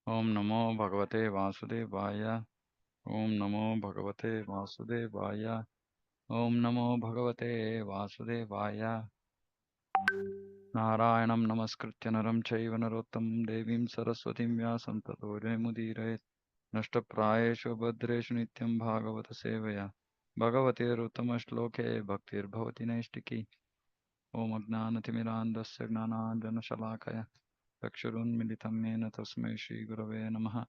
Om Namo Bhagavate Vasudevaya. Om Namo Bhagavate Vasudevaya. Om Namo Bhagavate Vasudevaya. Narayanam Namaskritya Naram Chaiva Narottam Devim Saraswatim Vyasam Tato Jayamudirayet Nashtaprayeshu Bhadreshu Nityam Bhagavata Sevaya Bhagavate Ruttama Shloke Bhaktir Bhavati Naistiki Om Agnanatimirandasya Gnananjana Shalakaya Chakshurunmilitam Yena Tasmai Shri Gurave Namaha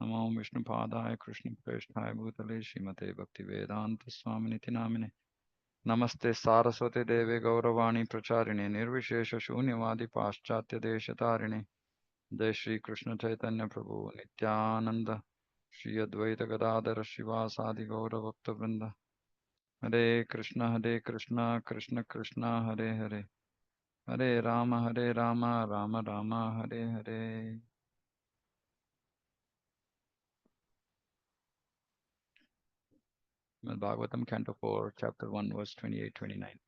Namo Vishnupadaya Krishna Preshthaya Bhutale Srimate Bhaktivedanta Swaminiti Namine Namaste Saraswate Deve Gauravani Pracharine Nirvishesha Shunyavadi Paschatya Deshatarine Jai Shri Krishna Chaitanya Prabhu Nityananda Shri Advaita Gadadhara Shivasadi Gaura Bhakta Vrinda Hare Krishna Krishna Krishna Hare Hare Hare Rama Rama Rama Hare Hare. Bhagavatam Canto 4 Chapter 1 Verse 28-29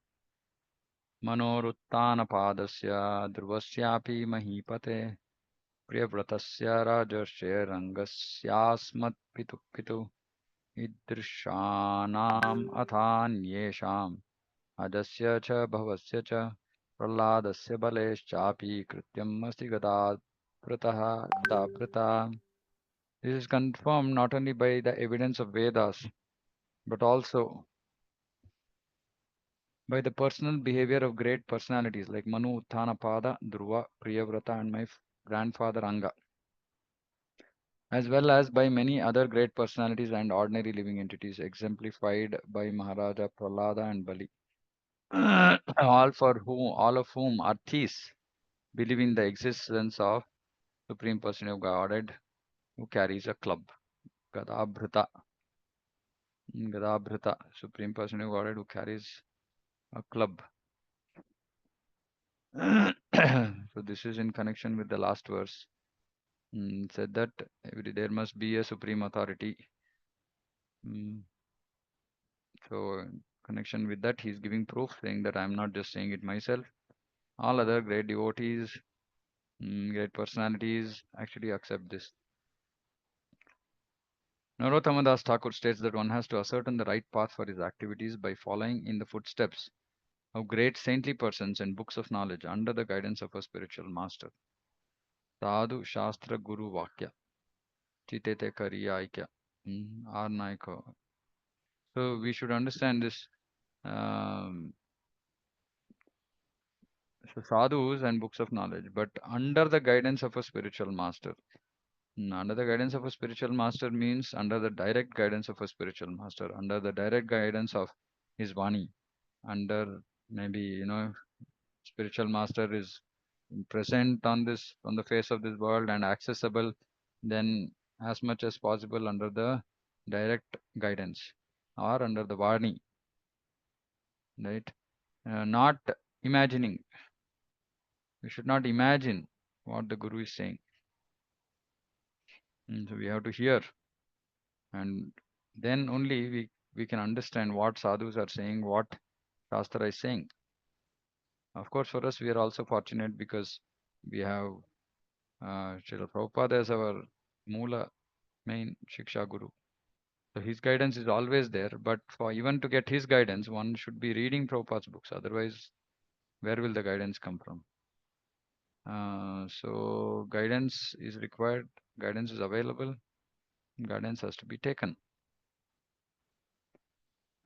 Manoruttanapadasya Dhruvasyapi Mahipate Priyabratasya Rajasya Rangasyasmat Pitu Pitu Idrishanam Athanyesham Ajasya Cha Bhavasya Cha Praladasya Baleschapi Krityam Asti Gadaprata. This is confirmed not only by the evidence of Vedas but also by the personal behavior of great personalities like Manu, Uttanapada, Dhruva, Priyavrata, and my grandfather Anga, as well as by many other great personalities and ordinary living entities, exemplified by Maharaja Prahlada and Bali, all of whom are theists, believe in the existence of Supreme Person of Godhead who carries a club, Gadabhrita, Gadabhrita, Supreme Person of Godhead who carries a club. So this is in connection with the last verse. Said that there must be a supreme authority. So in connection with that, he is giving proof, saying that I am not just saying it myself. All other great devotees, great personalities actually accept this. Narottama Das Thakur states that one has to ascertain the right path for his activities by following in the footsteps of great saintly persons and books of knowledge under the guidance of a spiritual master. Sadhu Shastra Guru Vakya. Chitete Kariya Aikya. Arnaiko. So we should understand this. So sadhus and books of knowledge, but under the guidance of a spiritual master. Under the guidance of a spiritual master means under the direct guidance of a spiritual master, under the direct guidance of his Vani, under maybe, spiritual master is present on the face of this world and accessible, then as much as possible under the direct guidance or under the Vani, right? Not imagining. We should not imagine what the Guru is saying. So we have to hear, and then only we can understand what sadhus are saying, what Shastra is saying. Of course, for us, we are also fortunate because we have Srila Prabhupada as our Moola main Shiksha Guru. So his guidance is always there, but for even to get his guidance, one should be reading Prabhupada's books. Otherwise, where will the guidance come from? So guidance is required, guidance is available, guidance has to be taken.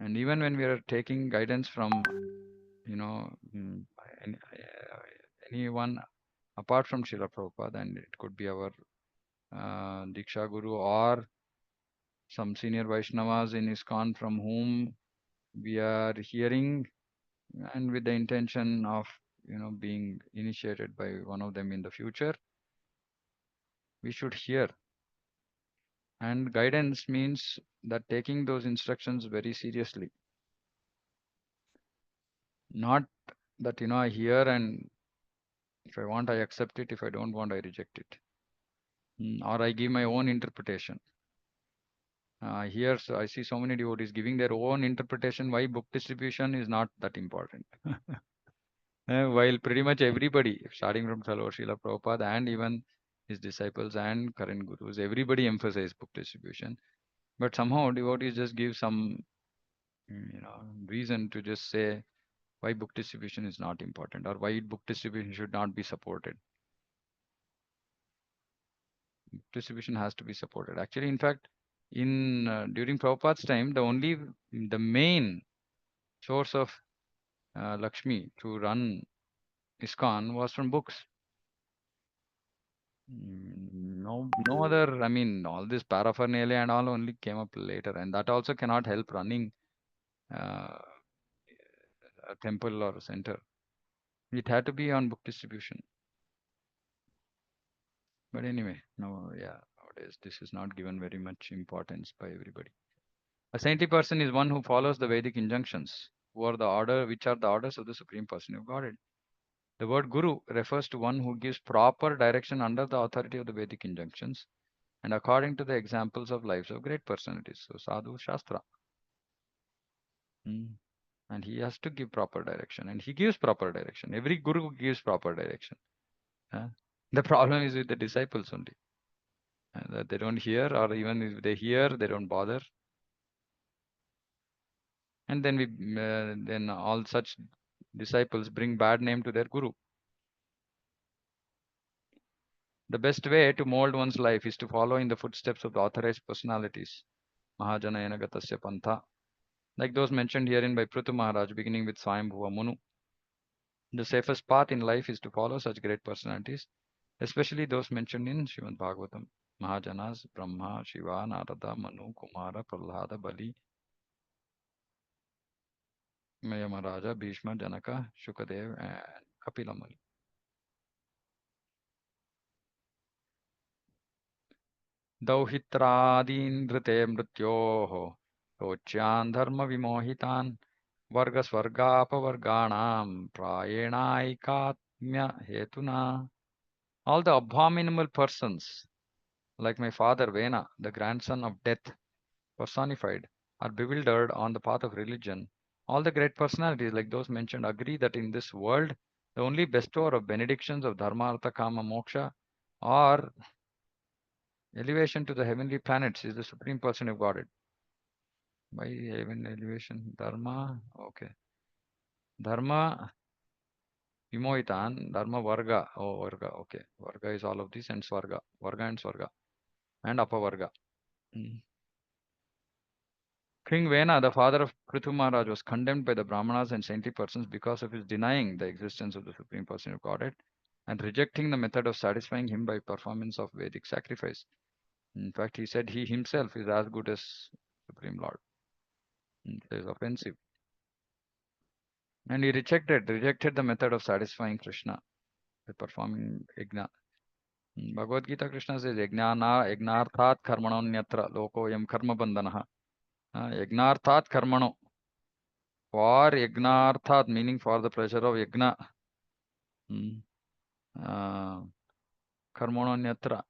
And even when we are taking guidance from, anyone apart from Srila Prabhupada, and it could be our Diksha Guru or some senior Vaishnavas in ISKCON from whom we are hearing and with the intention of, being initiated by one of them in the future, we should hear. And guidance means that taking those instructions very seriously. Not that, I hear and if I want, I accept it. If I don't want, I reject it. Or I give my own interpretation. Here, so I see so many devotees giving their own interpretation why book distribution is not that important. While pretty much everybody, starting from Srila Prabhupada and even his disciples and current gurus, everybody emphasize book distribution. But somehow devotees just give some, reason to just say why book distribution is not important or why book distribution should not be supported. Book distribution has to be supported. Actually, in fact, in during Prabhupada's time, the main source of Lakshmi to run ISKCON was from books. No other. I mean, all this paraphernalia and all only came up later, and that also cannot help running uh, a temple or a center. It had to be on book distribution. But anyway, no, yeah, nowadays this is not given very much importance by everybody. A saintly person is one who follows the Vedic injunctions, which are the orders of the Supreme Person of Godhead. The word Guru refers to one who gives proper direction under the authority of the Vedic injunctions and according to the examples of lives of great personalities. So Sadhu Shastra. Hmm. And he has to give proper direction, and he gives proper direction. Every Guru gives proper direction. Huh? The problem is with the disciples only. That they don't hear, or even if they hear, they don't bother. And then all such disciples bring bad name to their guru. The best way to mold one's life is to follow in the footsteps of the authorized personalities. Mahajanayana Gatasya Pantha. Like those mentioned herein by Prthu Maharaj, beginning with Swayambhuva Munu. The safest path in life is to follow such great personalities, especially those mentioned in Srimad Bhagavatam. Mahajanas, Brahma, Shiva, Narada, Manu, Kumara, Prahlada, Bali, Mayamaraja, Bhishma, Janaka, Shukadev, and Kapila Muni. Dauhitraadin Vrite Mrityoho, Rochyan Dharma Vimohitan, Vargasvargapavarganam, Prayenaikatmya Hetuna. All the abominable persons, like my father Vena, the grandson of death personified, are bewildered on the path of religion. All the great personalities, like those mentioned, agree that in this world, the only bestower of benedictions of Dharma, Artha, Kama, Moksha, or elevation to the heavenly planets is the Supreme Person of Godhead. By heaven elevation, Dharma, okay. Dharma Vimohitan, Dharma Varga, oh Varga, okay. Varga is all of these and Swarga, Varga and Swarga, and Apavarga. Mm. King Vena, the father of Prthu Maharaj, was condemned by the Brahmanas and saintly persons because of his denying the existence of the Supreme Person of Godhead and rejecting the method of satisfying him by performance of Vedic sacrifice. In fact, he said he himself is as good as Supreme Lord. It is offensive. And he rejected the method of satisfying Krishna by performing yajna. Bhagavad Gita, Krishna says, Yajnarthat karmanonyatra lokoyam karma bandhanaha. Yajnarthat karmano. For yajnarthat, meaning for the pleasure of yajna. Karmanonyatra.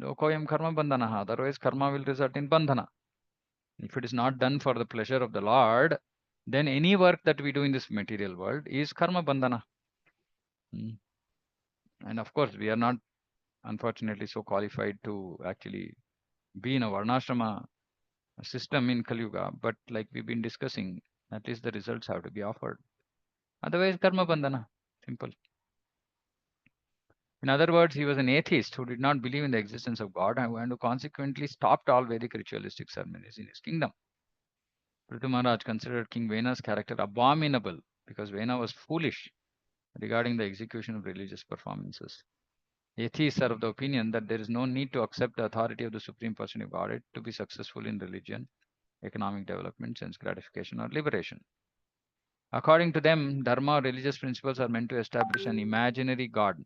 Lokoyam karma bandhanaha. Otherwise, karma will result in bandhana. If it is not done for the pleasure of the Lord, then any work that we do in this material world is karma bandhana. And of course, we are not, unfortunately, so qualified to actually be in a varnashrama system in Kali Yuga. But like we've been discussing, at least the results have to be offered. Otherwise, karma bandhana. Simple. In other words, he was an atheist who did not believe in the existence of God and who consequently stopped all Vedic ritualistic ceremonies in his kingdom. Prthu Maharaj considered King Vena's character abominable because Vena was foolish regarding the execution of religious performances. Atheists are of the opinion that there is no need to accept the authority of the Supreme Person of Godhead to be successful in religion, economic development, sense gratification, or liberation. According to them, dharma or religious principles are meant to establish an imaginary God,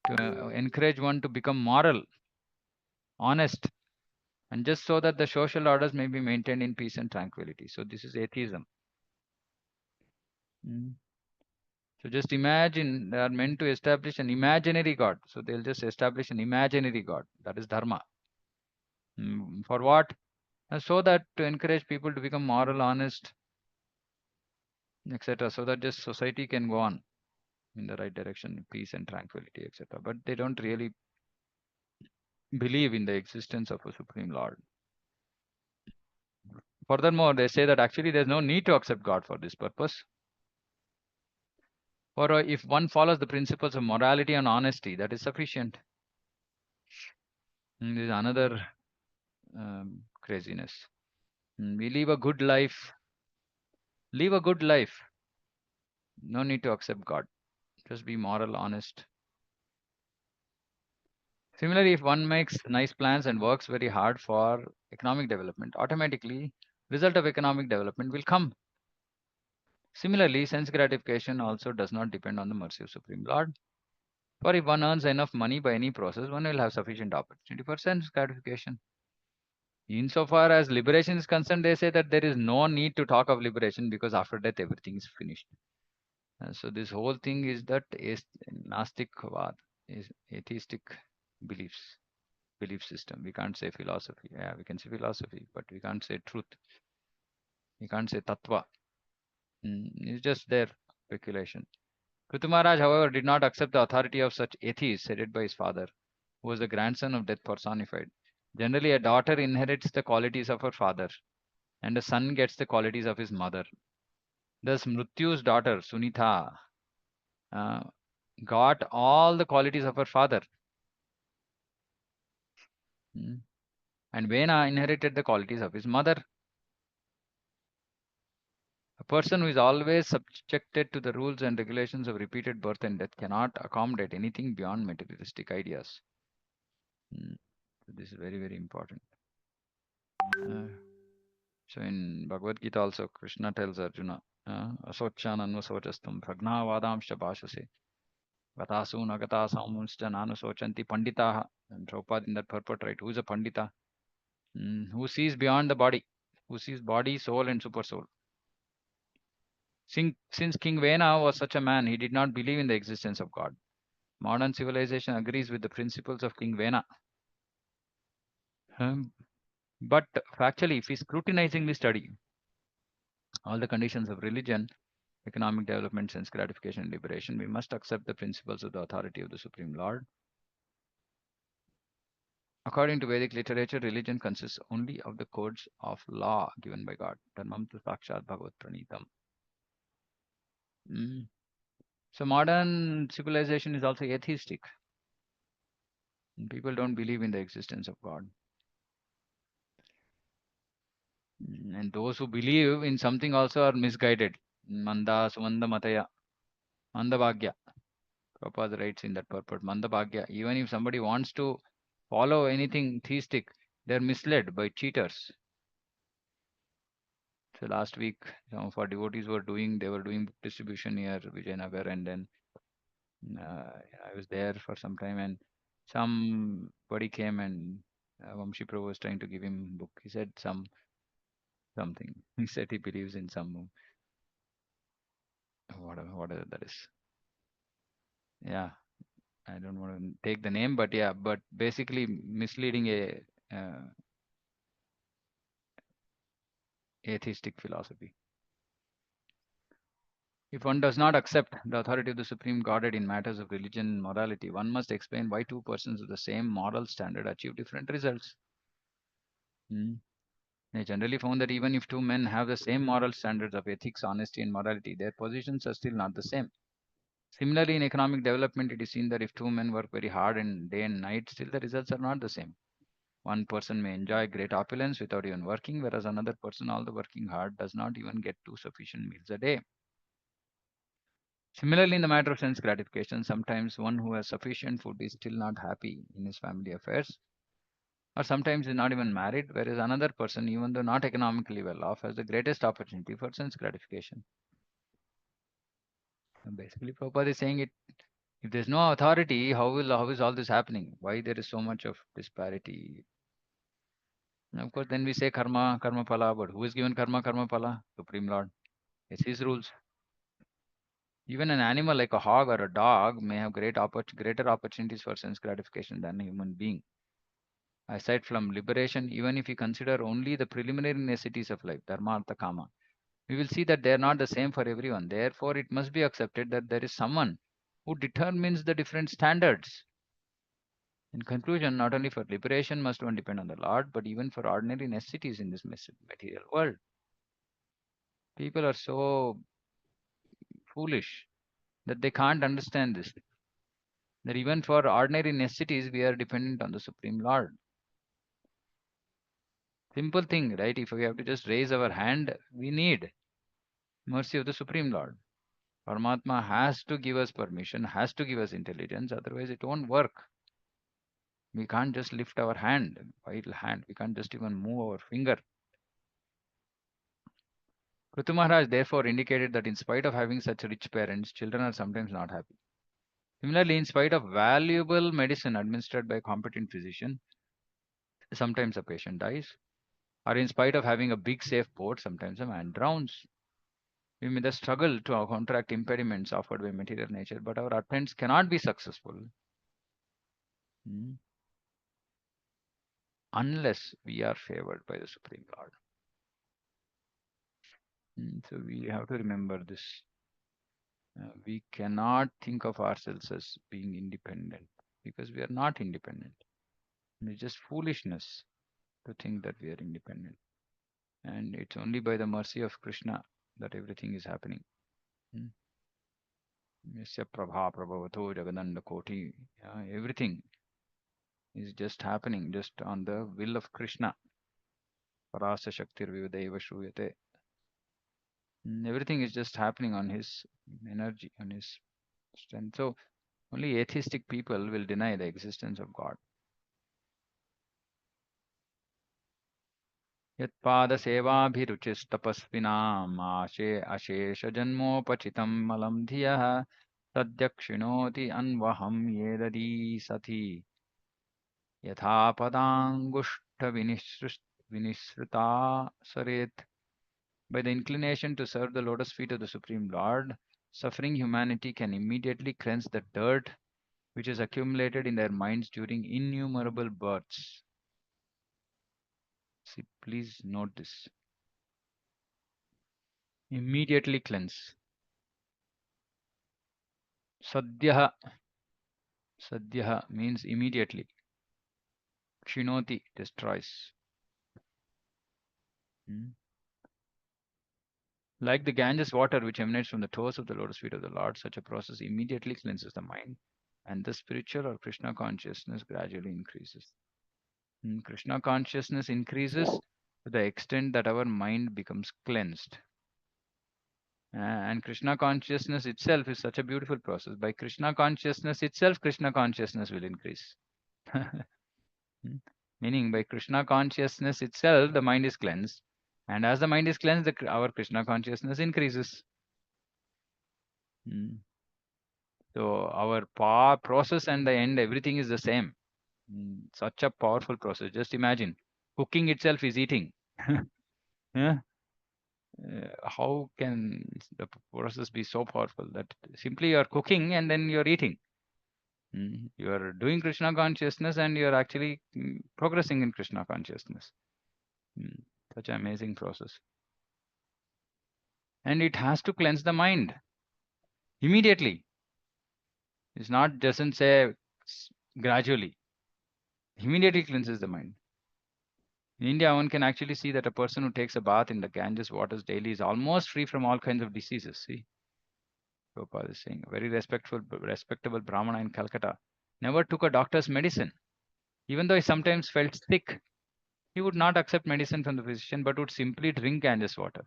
to encourage one to become moral, honest, and just so that the social orders may be maintained in peace and tranquility. So this is atheism. So just imagine they are meant to establish an imaginary God. So they'll just establish an imaginary God. That is dharma. For what? So that to encourage people to become moral, honest, etc. So that just society can go on in the right direction, peace and tranquility, etc. But they don't really believe in the existence of a Supreme Lord. Furthermore, they say that actually there's no need to accept God for this purpose. For if one follows the principles of morality and honesty, that is sufficient. This is another craziness. We live a good life. Live a good life. No need to accept God. Just be moral, honest. Similarly, if one makes nice plans and works very hard for economic development, automatically result of economic development will come. Similarly, sense gratification also does not depend on the mercy of Supreme Lord. For if one earns enough money by any process, one will have sufficient opportunity for sense gratification. Insofar as liberation is concerned, they say that there is no need to talk of liberation because after death everything is finished. So this whole thing is that Gnostic is atheistic belief system. We can't say philosophy. Yeah, we can say philosophy, but we can't say truth. We can't say tattva. It's just their speculation. Prthu Maharaj, however, did not accept the authority of such atheists headed by his father, who was the grandson of death personified. Generally, a daughter inherits the qualities of her father, and a son gets the qualities of his mother. Thus, Mrityu's daughter, Sunitha, uh, got all the qualities of her father. And Vena inherited the qualities of his mother. A person who is always subjected to the rules and regulations of repeated birth and death cannot accommodate anything beyond materialistic ideas. So this is very, very important. So in Bhagavad Gita also, Krishna tells Arjuna, asochananusocastum pragnavadamscha bhashase gatasu nagata samuscha nanusochanti panditaha. And Prabhupada in that purport, right? Who is a pandita? Who sees beyond the body, who sees body, soul, and super soul. Since King Vena was such a man, he did not believe in the existence of God. Modern civilization agrees with the principles of King Vena. But factually, if we scrutinizingly study all the conditions of religion, economic development, sense gratification, and liberation, we must accept the principles of the authority of the Supreme Lord. According to Vedic literature, religion consists only of the codes of law given by God. Dharmam tu sakshat bhagavat pranitam. So modern civilization is also atheistic. People don't believe in the existence of God. And those who believe in something also are misguided. Manda Sumanda Mataya. Mandabhagya. Prabhupada writes in that purport, Mandabhagya. Even if somebody wants to follow anything theistic, they're misled by cheaters. So last week, some of our devotees were doing book distribution near Vijayanagar, and then I was there for some time, and somebody came and Vamshi Prabhu was trying to give him book. He said something. He said he believes in some whatever that is. Yeah, I don't want to take the name, but yeah, but basically misleading a atheistic philosophy. If one does not accept the authority of the Supreme Godhead in matters of religion and morality, one must explain why two persons of the same moral standard achieve different results. They generally found that even if two men have the same moral standards of ethics, honesty, and morality, their positions are still not the same. Similarly, in economic development, it is seen that if two men work very hard and day and night, still the results are not the same. One person may enjoy great opulence without even working, whereas another person, although working hard, does not even get two sufficient meals a day. Similarly, in the matter of sense gratification, sometimes one who has sufficient food is still not happy in his family affairs, or sometimes is not even married, whereas another person, even though not economically well off, has the greatest opportunity for sense gratification. And basically, Prabhupada is saying it. If there's no authority, how is all this happening? Why there is so much of disparity? And of course, then we say karma phala, but who is given karma phala? Supreme Lord. It's his rules. Even an animal like a hog or a dog may have greater opportunities for sense gratification than a human being. Aside from liberation, even if we consider only the preliminary necessities of life, dharma, artha, kama, we will see that they are not the same for everyone. Therefore, it must be accepted that there is someone who determines the different standards. In conclusion, not only for liberation must one depend on the Lord, but even for ordinary necessities in this material world. People are so foolish that they can't understand this. That even for ordinary necessities, we are dependent on the Supreme Lord. Simple thing, right? If we have to just raise our hand, we need mercy of the Supreme Lord. Paramatma has to give us permission, has to give us intelligence, otherwise it won't work. We can't just lift our hand, idle hand. We can't just even move our finger. Prthu Maharaj therefore indicated that in spite of having such rich parents, children are sometimes not happy. Similarly, in spite of valuable medicine administered by a competent physician, sometimes a patient dies. Or in spite of having a big safe port, sometimes a man drowns. We may thus struggle to counteract impediments offered by material nature, but our attempts cannot be successful mm, unless we are favored by the Supreme Lord. So we have to remember this. We cannot think of ourselves as being independent because we are not independent. It's just foolishness to think that we are independent. And it's only by the mercy of Krishna that everything is happening. Hmm. Yasya prabha prabhavato jagadanda koti. Everything is just happening just on the will of Krishna. Parasa shaktir vivadeva shruyate. Everything is just happening on his energy, on his strength. So only atheistic people will deny the existence of God. यत्पादसेवाभिरुचिस्तपस्विनाम् अशेषजन्मोपचितं मलं धियः तद्यक्षिणोति अन्वहं येददी सति यथा पदाङ्गुष्ठविनिसृता सरेत्. By the inclination to serve the lotus feet of the Supreme Lord, suffering humanity can immediately cleanse the dirt which is accumulated in their minds during innumerable births. See, please note this. Immediately cleanse. Sadhya. Sadhya means immediately. Kshinoti destroys. Hmm. Like the Ganges water which emanates from the toes of the lotus feet of the Lord, such a process immediately cleanses the mind, and the spiritual or Krishna consciousness gradually increases. Krishna consciousness increases to the extent that our mind becomes cleansed. And Krishna consciousness itself is such a beautiful process. By Krishna consciousness itself, Krishna consciousness will increase. Mm. Meaning, by Krishna consciousness itself, the mind is cleansed. And as the mind is cleansed, our Krishna consciousness increases. Mm. So, our process and the end, everything is the same. Such a powerful process. Just imagine, cooking itself is eating. Yeah? How can the process be so powerful that simply you are cooking and then you are eating? You are doing Krishna consciousness and you are actually progressing in Krishna consciousness. Such an amazing process. And it has to cleanse the mind immediately. It's not doesn't say gradually. Immediately cleanses the mind. In India, one can actually see that a person who takes a bath in the Ganges waters daily is almost free from all kinds of diseases. See, Prabhupada is saying, a very respectable Brahmana in Calcutta never took a doctor's medicine. Even though he sometimes felt sick, he would not accept medicine from the physician, but would simply drink Ganges water.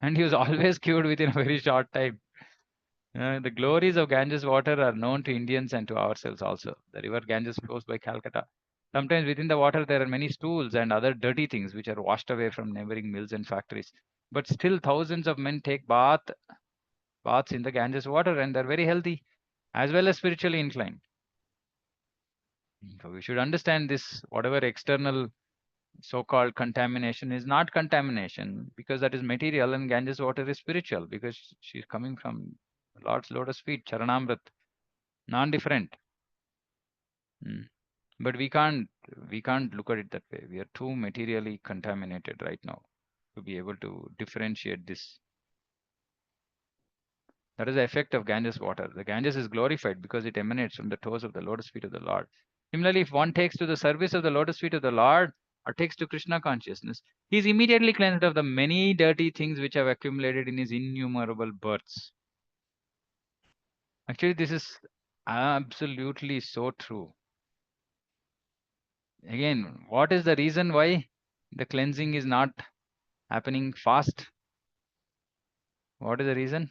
And he was always cured within a very short time. The glories of Ganges water are known to Indians and to ourselves also. The river Ganges flows by Calcutta. Sometimes within the water there are many stools and other dirty things which are washed away from neighboring mills and factories. But still thousands of men take baths in the Ganges water and they're very healthy as well as spiritually inclined. So we should understand this, whatever external so-called contamination is not contamination because that is material and Ganges water is spiritual because she's coming from Lord's lotus feet, Charanamrit, non-different. But we can't look at it that way. We are too materially contaminated right now to be able to differentiate this. That is the effect of Ganges water. The Ganges is glorified because it emanates from the toes of the lotus feet of the Lord. Similarly, if one takes to the service of the lotus feet of the Lord or takes to Krishna consciousness, he is immediately cleansed of the many dirty things which have accumulated in his innumerable births. Actually, this is absolutely so true. Again, what is the reason why the cleansing is not happening fast? What is the reason?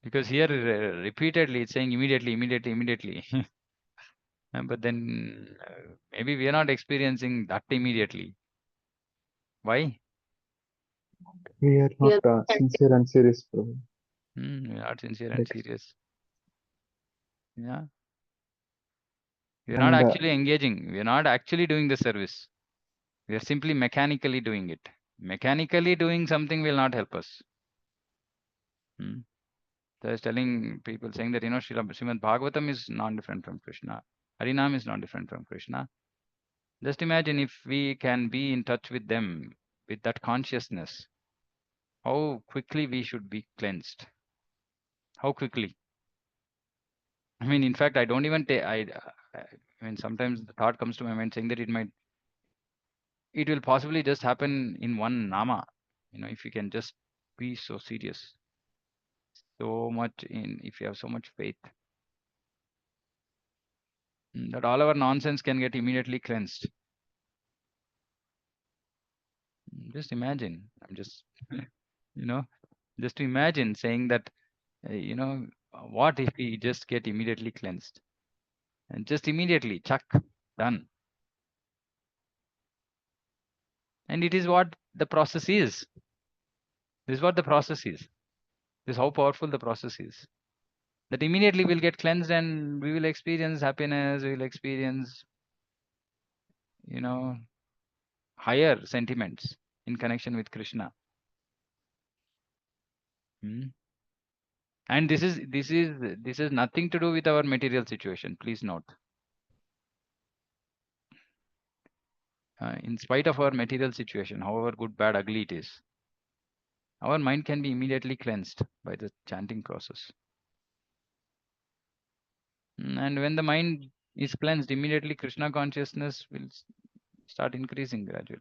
Because here repeatedly it's saying immediately, immediately, immediately. But then maybe we are not experiencing that immediately. Why? We are not sincere and serious, Prabhu. We are not sincere and Like, serious. Yeah. We are not and actually engaging. We are not actually doing the service. We are simply mechanically doing it. Mechanically doing something will not help us. Hmm. So I was telling people saying that, Srimad Bhagavatam is non-different from Krishna. Harinam is not different from Krishna. Just imagine if we can be in touch with them with that consciousness, how quickly we should be cleansed. How quickly. I mean, in fact, I don't even take, I mean, sometimes the thought comes to my mind saying that it will possibly just happen in one nama. If you can just be so serious, if you have so much faith, that all our nonsense can get immediately cleansed. Just imagine. I'm just, you know, just to imagine saying that, what if we just get immediately cleansed? And just immediately, chuck, done. And it is what the process is. This is what the process is. This is how powerful the process is. That immediately we'll get cleansed and we will experience happiness, we will experience, you know, higher sentiments in connection with Krishna. Hmm. And this is nothing to do with our material situation. Please note. In spite of our material situation, however good, bad, ugly it is, our mind can be immediately cleansed by the chanting process. And when the mind is cleansed, immediately Krishna consciousness will start increasing gradually.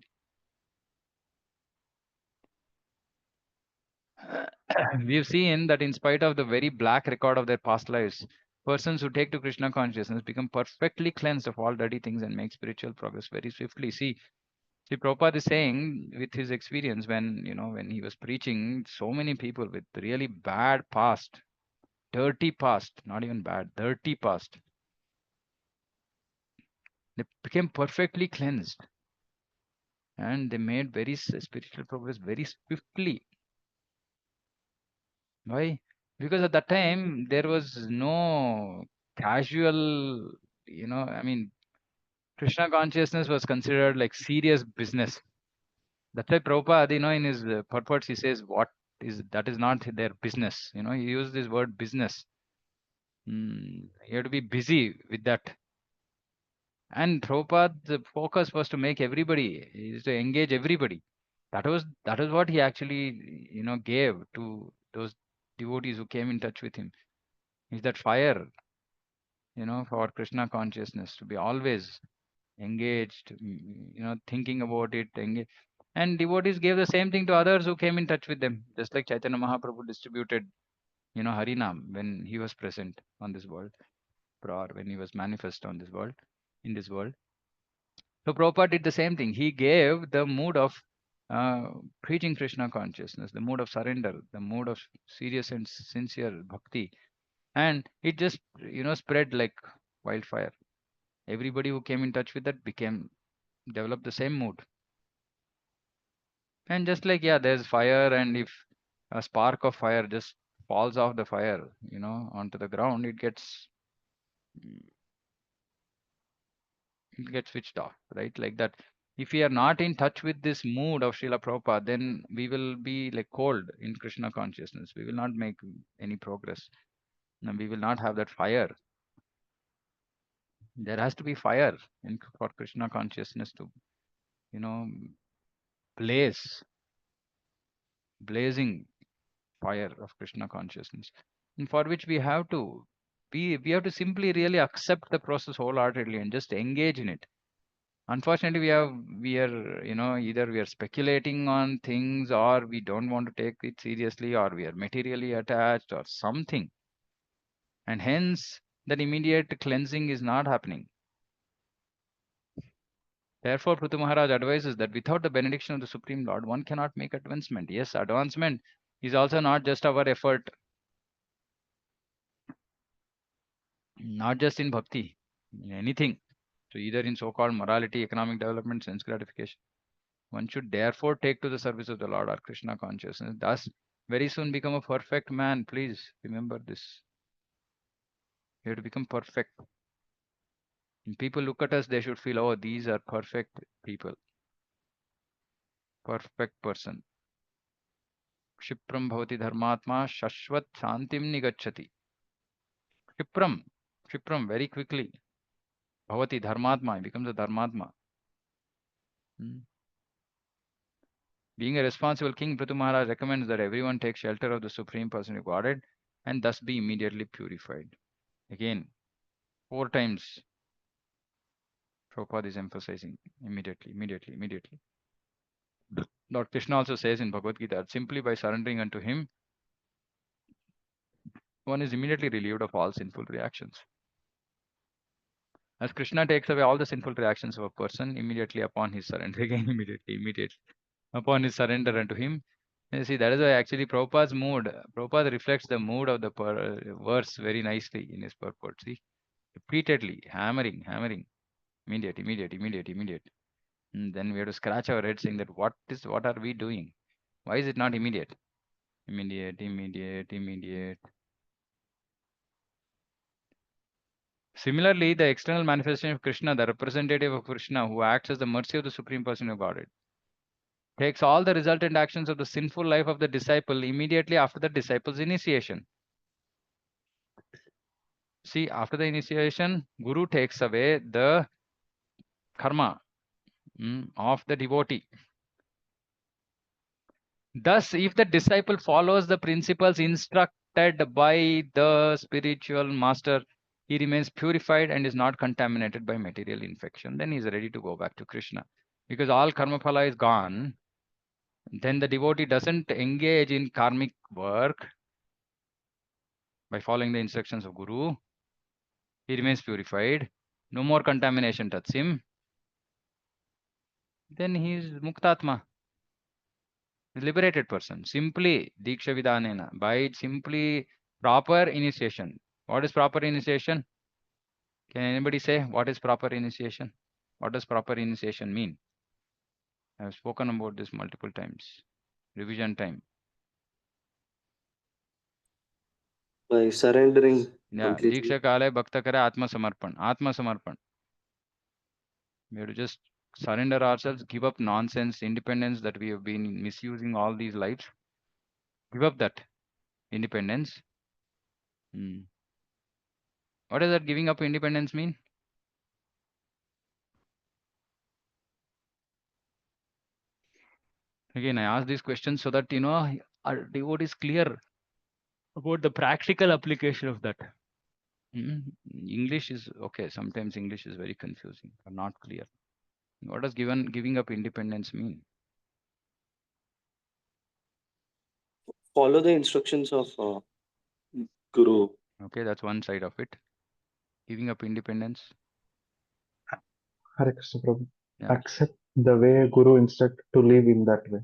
We've seen that in spite of the very black record of their past lives, persons who take to Krishna consciousness become perfectly cleansed of all dirty things and make spiritual progress very swiftly. See, Prabhupada is saying with his experience when he was preaching, so many people with really bad past, dirty past, not even bad, dirty past, they became perfectly cleansed and they made very spiritual progress very swiftly. Why? Because at that time there was no casual, I mean, Krishna consciousness was considered like serious business. That's why Prabhupada, in his purports, he says, that is not their business. He used this word business. You have to be busy with that. And Prabhupada's focus was to make everybody, is to engage everybody. That was what he actually, gave to those devotees who came in touch with him. Is that fire, for Krishna consciousness to be always engaged, thinking about it. And devotees gave the same thing to others who came in touch with them, just like Chaitanya Mahaprabhu distributed, Harinam when he was present on this world, or when he was manifest on this world, in this world. So Prabhupada did the same thing. He gave the mood of uh, preaching Krishna consciousness, the mood of surrender, the mood of serious and sincere bhakti, and it just spread like wildfire. Everybody who came in touch with that developed the same mood. And just like, yeah, there's fire, and if a spark of fire just falls off the fire, onto the ground, it gets switched off, right? Like that. If we are not in touch with this mood of Srila Prabhupada, then we will be like cold in Krishna consciousness. We will not make any progress. And we will not have that fire. There has to be fire for Krishna consciousness to, you know, blaze, blazing fire of Krishna consciousness. And for which we have to. We have to simply really accept the process wholeheartedly and just engage in it. Unfortunately, we are, either we are speculating on things, or we don't want to take it seriously, or we are materially attached or something. And hence that immediate cleansing is not happening. Therefore, Prthu Maharaj advises that without the benediction of the Supreme Lord, one cannot make advancement. Yes, advancement is also not just our effort, not just in bhakti, in anything. So either in so-called morality, economic development, sense gratification. One should therefore take to the service of the Lord or Krishna consciousness. Thus, very soon become a perfect man. Please remember this. You have to become perfect. When people look at us, they should feel, oh, these are perfect people, perfect person. Kshipram bhavati dharmatma shashvat shantim nigachati. Kshipram, Kshipram, very quickly. Bhavati dharmatma, he becomes a dharmatma. Hmm. Being a responsible king, Prthu Maharaj recommends that everyone take shelter of the Supreme Personality of Godhead and thus be immediately purified. Again, 4 times Prabhupada is emphasizing immediately, immediately, immediately. Lord Krishna also says in Bhagavad Gita that simply by surrendering unto him, one is immediately relieved of all sinful reactions. As Krishna takes away all the sinful reactions of a person immediately upon his surrender, again immediately, upon his surrender unto him. You see, that is why actually Prabhupada's mood, Prabhupada reflects the mood of the verse very nicely in his purport. See, repeatedly, hammering, immediate, immediate, immediate, immediate. And then we have to scratch our head saying that what are we doing? Why is it not immediate? Immediate, immediate, immediate. Similarly, the external manifestation of Krishna, the representative of Krishna, who acts as the mercy of the Supreme Person of Godhead, takes all the resultant actions of the sinful life of the disciple immediately after the disciple's initiation. See, after the initiation, Guru takes away the karma of the devotee. Thus, if the disciple follows the principles instructed by the spiritual master, he remains purified and is not contaminated by material infection. Then he is ready to go back to Krishna. Because all karma phala is gone, then the devotee doesn't engage in karmic work by following the instructions of Guru. He remains purified. No more contamination touches him. Then he is Muktatma, liberated person. Simply Diksha Vidanena, by simply proper initiation. What is proper initiation? Can anybody say what is proper initiation? What does proper initiation mean? I have spoken about this multiple times. Revision time. By surrendering Yeah, completely. Diksha Kale Bhakta Kare Atma Samarpan. Atma Samarpan. We have to just surrender ourselves, give up nonsense, independence that we have been misusing all these lives. Give up that independence. What does that giving up independence mean? Again, I ask these questions so that our devotee is clear about the practical application of that. English is okay. Sometimes English is very confusing or not clear. What does giving up independence mean? Follow the instructions of Guru. Okay, that's one side of it. Giving up independence. Hare Krishna Prabhu. Yeah. Accept the way Guru instruct to live in that way.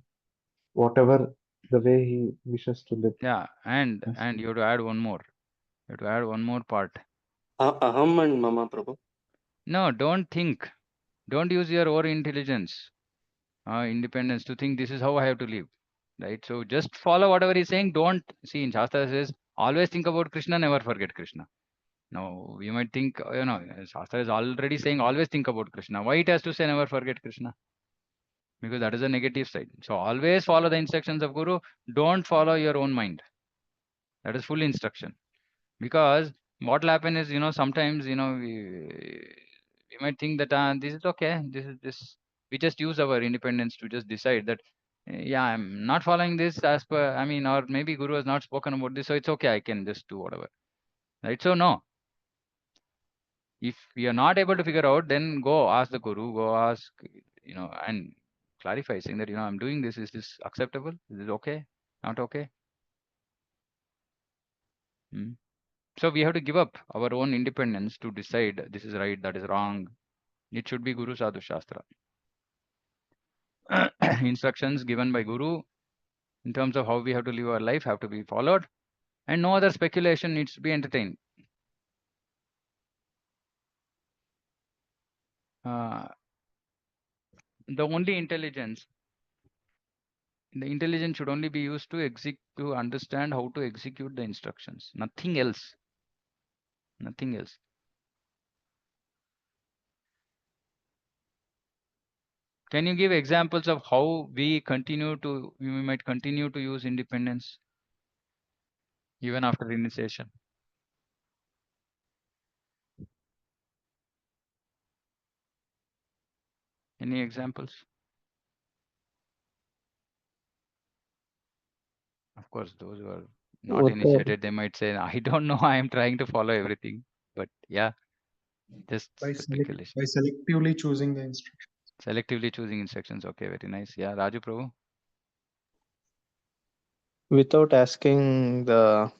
Whatever the way he wishes to live. Yeah, and Yes. you have to add one more. You have to add one more part. Aham and Mama Prabhu. No, don't think. Don't use your own intelligence, independence to think this is how I have to live. Right? So just follow whatever he's saying. Don't see in Shastra says always think about Krishna, never forget Krishna. Now you might think, Shastra is already saying always think about Krishna. Why it has to say never forget Krishna? Because that is a negative side. So always follow the instructions of Guru. Don't follow your own mind. That is full instruction. Because what will happen is, sometimes, we might think that this is okay. This. We just use our independence to just decide that, yeah, I'm not following this as per, or maybe Guru has not spoken about this, so it's okay. I can just do whatever. Right? So no. If we are not able to figure out, then go ask the guru, go ask, and clarify, saying that, I'm doing this. Is this acceptable? Is this okay? Not okay? Hmm. So we have to give up our own independence to decide this is right, that is wrong. It should be Guru Sadhu Shastra. Instructions given by Guru in terms of how we have to live our life have to be followed, and no other speculation needs to be entertained. Uh, the intelligence should only be used to understand how to execute the instructions. Nothing else. Nothing else. Can you give examples of how we might continue to use independence even after initiation? Any examples? Of course, those who are not initiated, they might say, I don't know, I am trying to follow everything. But yeah, just speculation. by selectively choosing the instruction. Selectively choosing instructions. Okay, very nice. Yeah, Raju Prabhu. Without asking the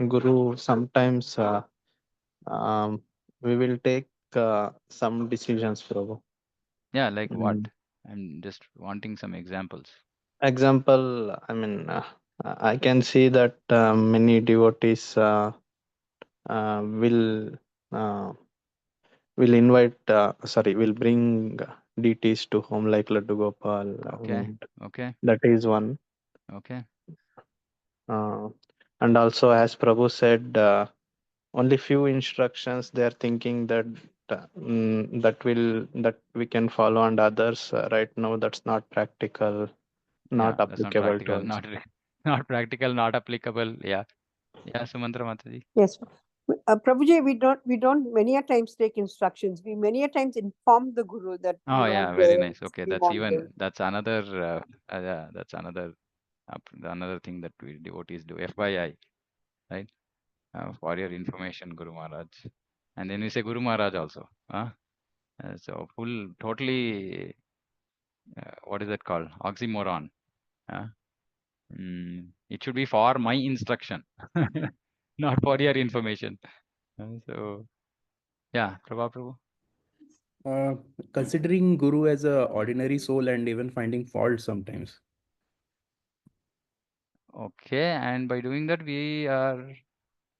guru, sometimes um, we will take some decisions, Prabhu. Yeah, like what? Mm. I'm just wanting some examples. Example, I mean, I can see that many devotees uh, will uh, will bring deities to home like Laddu Gopal. Okay. Okay. That is one. Okay. And also, as Prabhu said, only few instructions they are thinking that that we can follow, and others right now that's not practical, Yeah, not that's not applicable to practical. us. Not practical, not applicable. Yeah. Yeah, Sumantra Mataji. Yes. Prabhuji, we don't many a times take instructions. We many a times inform the guru that Oh, we yeah, want very this, nice. Okay, we that's want this. another, yeah, that's another thing that we devotees do. FYI, right? For your information, Guru Maharaj. And then we say Guru Maharaj also. So totally, what is that called? Oxymoron. It should be for my instruction, not for your information. So, yeah, Prabhu. Considering Guru as a ordinary soul and even finding fault sometimes. Okay, and by doing that, we are.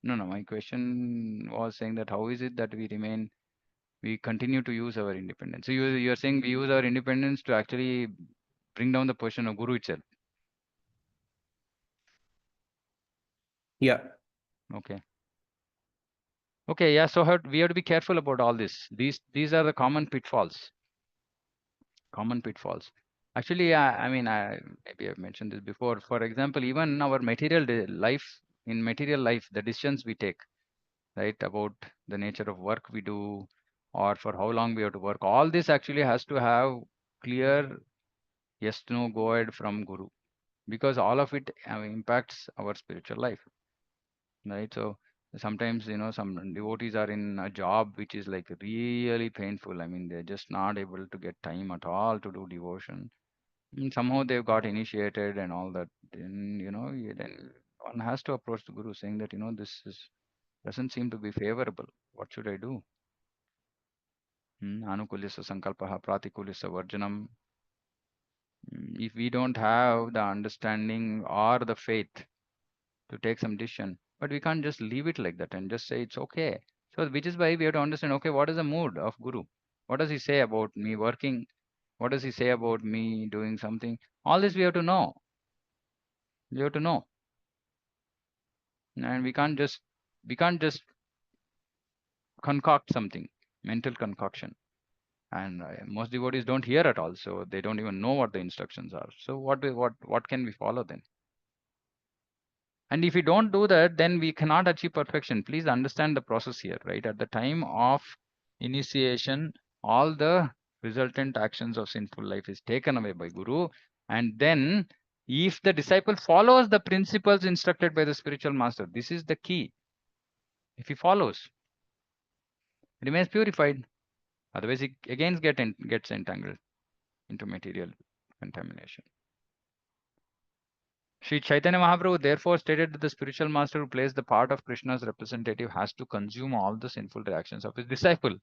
No, my question was saying that how is it that we continue to use our independence? So you're saying we use our independence to actually bring down the position of Guru itself. Yeah. Okay. Okay, yeah. So we have to be careful about all this. These are the common pitfalls. Common pitfalls. Actually, I mean, maybe I've mentioned this before. For example, even our life, in material life, the decisions we take, right, about the nature of work we do, or for how long we have to work, all this actually has to have clear yes, no, go ahead from Guru, because all of it impacts our spiritual life, right? So sometimes, some devotees are in a job which is like really painful. I mean, they're just not able to get time at all to do devotion. Somehow they've got initiated and all that. Then, then one has to approach the Guru saying that, doesn't seem to be favorable. What should I do? Anukulyasa sankalpaha pratikulyasa varjanam. If we don't have the understanding or the faith to take some decision, but we can't just leave it like that and just say it's okay. So which is why we have to understand, okay, what is the mood of Guru? What does he say about me working? What does he say about me doing something? All this we have to know. We have to know. And we can't just concoct something, mental concoction. And most devotees don't hear at all, so they don't even know what the instructions are. So what can we follow then? And if we don't do that, then we cannot achieve perfection. Please understand the process here, right? At the time of initiation, all the resultant actions of sinful life is taken away by Guru. And then if the disciple follows the principles instructed by the spiritual master, this is the key. If he follows, remains purified. Otherwise, it again gets entangled into material contamination. Sri Chaitanya Mahaprabhu therefore stated that the spiritual master who plays the part of Krishna's representative has to consume all the sinful reactions of his disciple.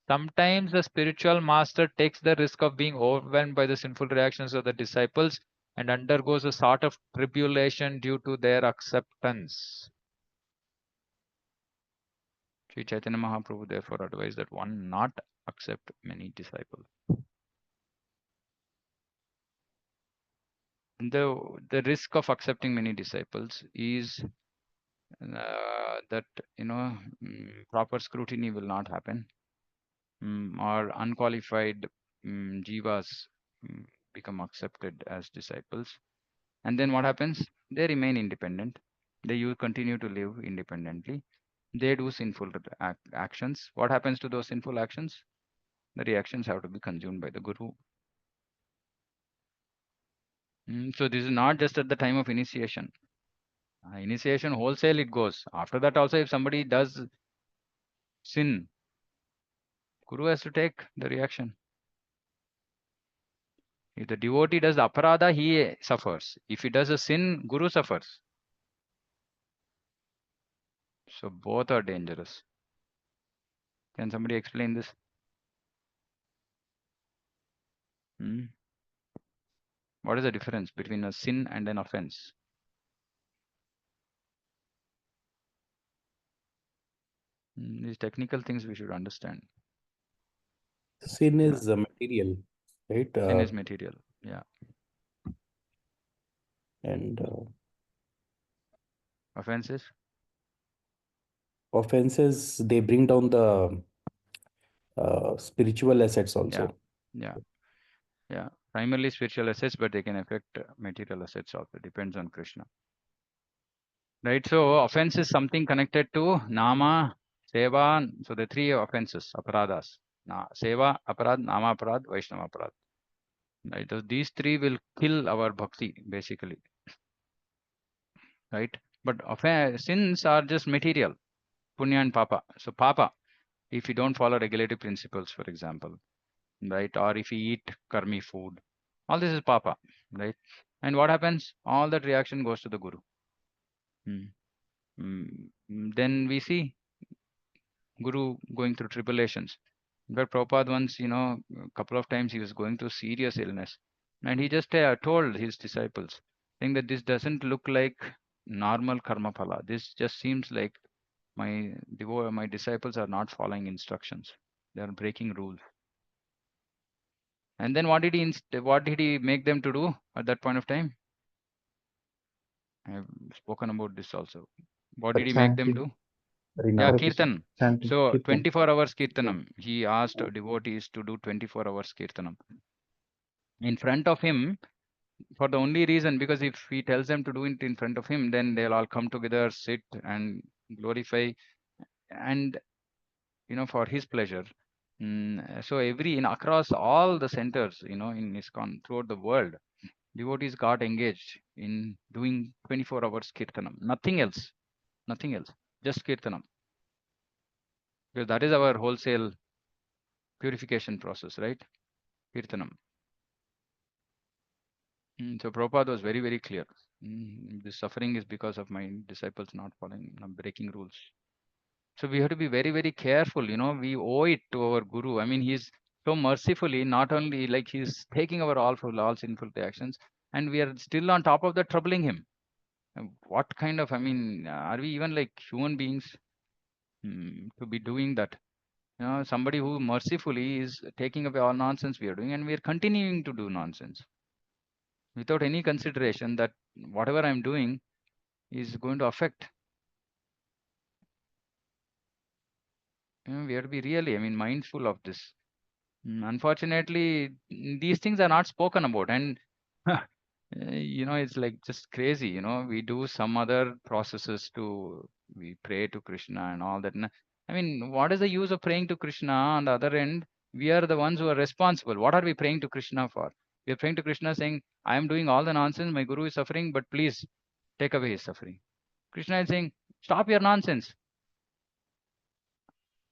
Sometimes the spiritual master takes the risk of being overwhelmed by the sinful reactions of the disciples and undergoes a sort of tribulation due to their acceptance. Sri Chaitanya Mahaprabhu therefore advised that one not accept many disciples. The risk of accepting many disciples is that proper scrutiny will not happen, or unqualified jivas become accepted as disciples, and then what happens? They remain independent. They continue to live independently. They do sinful actions. What happens to those sinful actions? The reactions have to be consumed by the guru. So this is not just at the time of initiation. Initiation wholesale it goes. After that also, if somebody does sin, guru has to take the reaction. If the devotee does the aparadha, he suffers. If he does a sin, guru suffers. So both are dangerous. Can somebody explain this? What is the difference between a sin and an offense? These technical things we should understand. Sin is material, right? Sin is material. Yeah. And Offenses? offenses, they bring down the spiritual assets also. Yeah. Primarily spiritual assets, but they can affect material assets also. Depends on Krishna. Right. So offense is something connected to nama, seva. So the three offenses, aparadhas. Seva, aparad, nama aparad, Vaishnava aparad. Right. So these three will kill our bhakti, basically. Right. But sins are just material, punya and papa. So papa, if you don't follow regulative principles, for example, right, or if you eat karmi food, all this is papa, right? And what happens? All that reaction goes to the guru. Then we see guru going through tribulations. But Prabhupada once, a couple of times he was going through serious illness, and he just told his disciples, saying that this doesn't look like normal karma phala. This just seems like my disciples are not following instructions. They are breaking rules. And then what did he make them to do at that point of time? I have spoken about this also. What did he make them do? Yeah, kirtan. So 24 hours kirtanam. He asked devotees to do 24 hours kirtanam in front of him, for the only reason, because if he tells them to do it in front of him, then they'll all come together, sit and glorify, and for his pleasure. So across all the centers, in ISKCON throughout the world, devotees got engaged in doing 24 hours kirtanam. Nothing else, just kirtanam. Because that is our wholesale purification process, right? Kirtanam. So Prabhupada was very, very clear. This suffering is because of my disciples not following, breaking rules. So we have to be very, very careful. We owe it to our guru. I mean, he's so mercifully, not only like he's taking our all sinful reactions, and we are still on top of that troubling him. What kind of, are we even like human beings to be doing that? Somebody who mercifully is taking away all nonsense we are doing, and we are continuing to do nonsense without any consideration that whatever I'm doing is going to affect. We have to be really, mindful of this. Unfortunately, these things are not spoken about, and it's like just crazy. We do some other processes we pray to Krishna and all that. What is the use of praying to Krishna? On the other end, we are the ones who are responsible. What are we praying to Krishna for? We are praying to Krishna saying, I am doing all the nonsense, my guru is suffering, but please take away his suffering. Krishna is saying, stop your nonsense.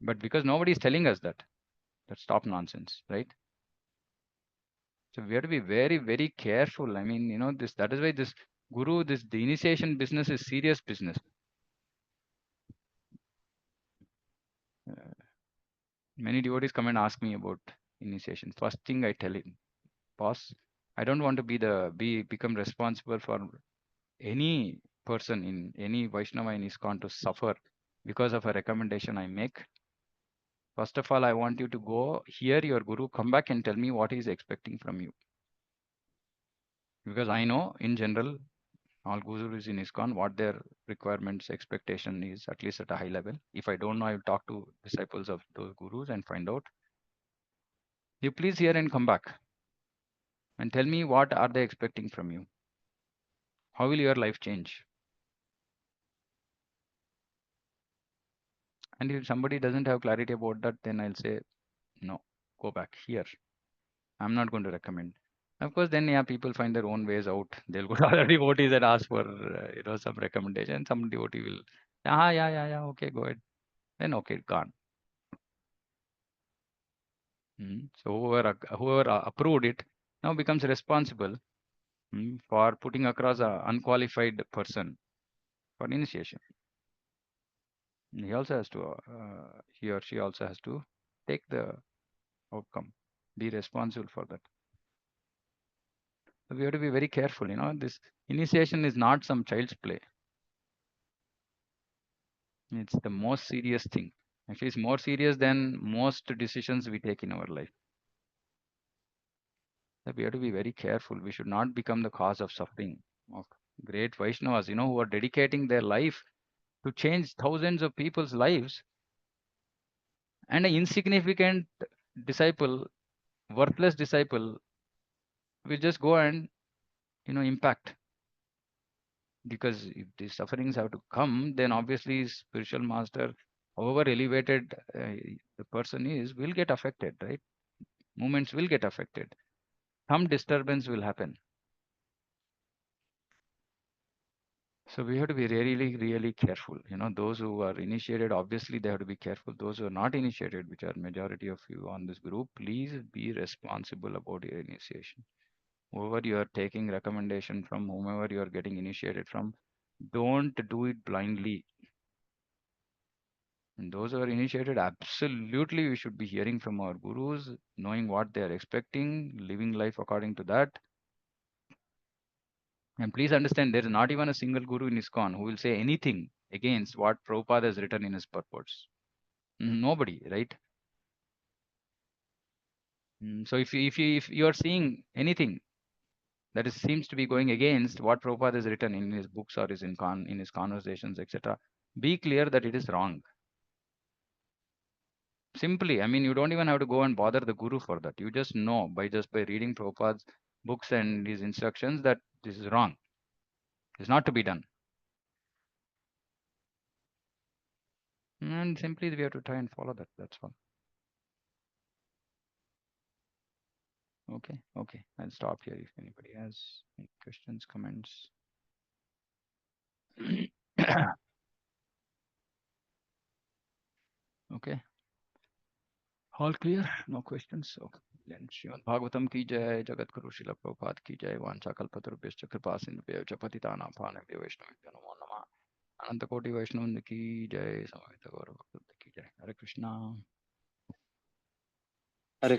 But because nobody is telling us that stop nonsense, right? So we have to be very, very careful. I mean, that is why this guru, the initiation business is serious business. Many devotees come and ask me about initiation. First thing I tell him, boss, I don't want to become responsible for any person in any Vaishnava in ISKCON to suffer because of a recommendation I make. First of all, I want you to go hear your guru, come back and tell me what he is expecting from you. Because I know in general, all gurus in ISKCON, what their requirements, expectation is, at least at a high level. If I don't know, I will talk to disciples of those gurus and find out. You please hear and come back and tell me what are they expecting from you. How will your life change? And if somebody doesn't have clarity about that, then I'll say, no, go back here. I'm not going to recommend. Of course, then yeah, people find their own ways out. They'll go to other devotees and ask for some recommendation. Some devotee will, yeah, okay, go ahead. Then okay, gone. So whoever approved it now becomes responsible for putting across an unqualified person for initiation. He also has to, he or she also has to take the outcome, be responsible for that. So we have to be very careful. This initiation is not some child's play. It's the most serious thing. Actually, it's more serious than most decisions we take in our life. So we have to be very careful. We should not become the cause of suffering of great Vaishnavas, who are dedicating their life to change thousands of people's lives. And an insignificant disciple, worthless disciple, will just go and, impact. Because if the sufferings have to come, then obviously spiritual master, however elevated the person is, will get affected, right? Movements will get affected. Some disturbance will happen. So we have to be really, really careful. Those who are initiated, obviously they have to be careful. Those who are not initiated, which are majority of you on this group, please be responsible about your initiation. Whoever you are taking recommendation from, whomever you are getting initiated from, don't do it blindly. And those who are initiated, absolutely we should be hearing from our gurus, knowing what they are expecting, living life according to that. And please understand, there is not even a single guru in ISKCON who will say anything against what Prabhupada has written in his purports. Nobody, right? So if you are seeing anything that seems to be going against what Prabhupada has written in his books or in his conversations, etc., be clear that it is wrong. Simply, I mean, you don't even have to go and bother the guru for that. You just know by reading Prabhupada's books and his instructions that this is wrong. It's not to be done. And simply we have to try and follow that. That's all. Okay. I'll stop here if anybody has any questions, comments. Okay. All clear? No questions? Okay. Then Srimad Bhagavatam ki jai, Jagat Guru Srila Prabhupada ki jai, Vancha Kalpatarubhyascha Kripa Sindhubhyo Patitana Bhanebhyo Vaishnavibhyo Namo Namah. Ananta Koti Vaishnav ki jai, Samavita Gaura Bhakta ki jai. Hare Krishna. Hare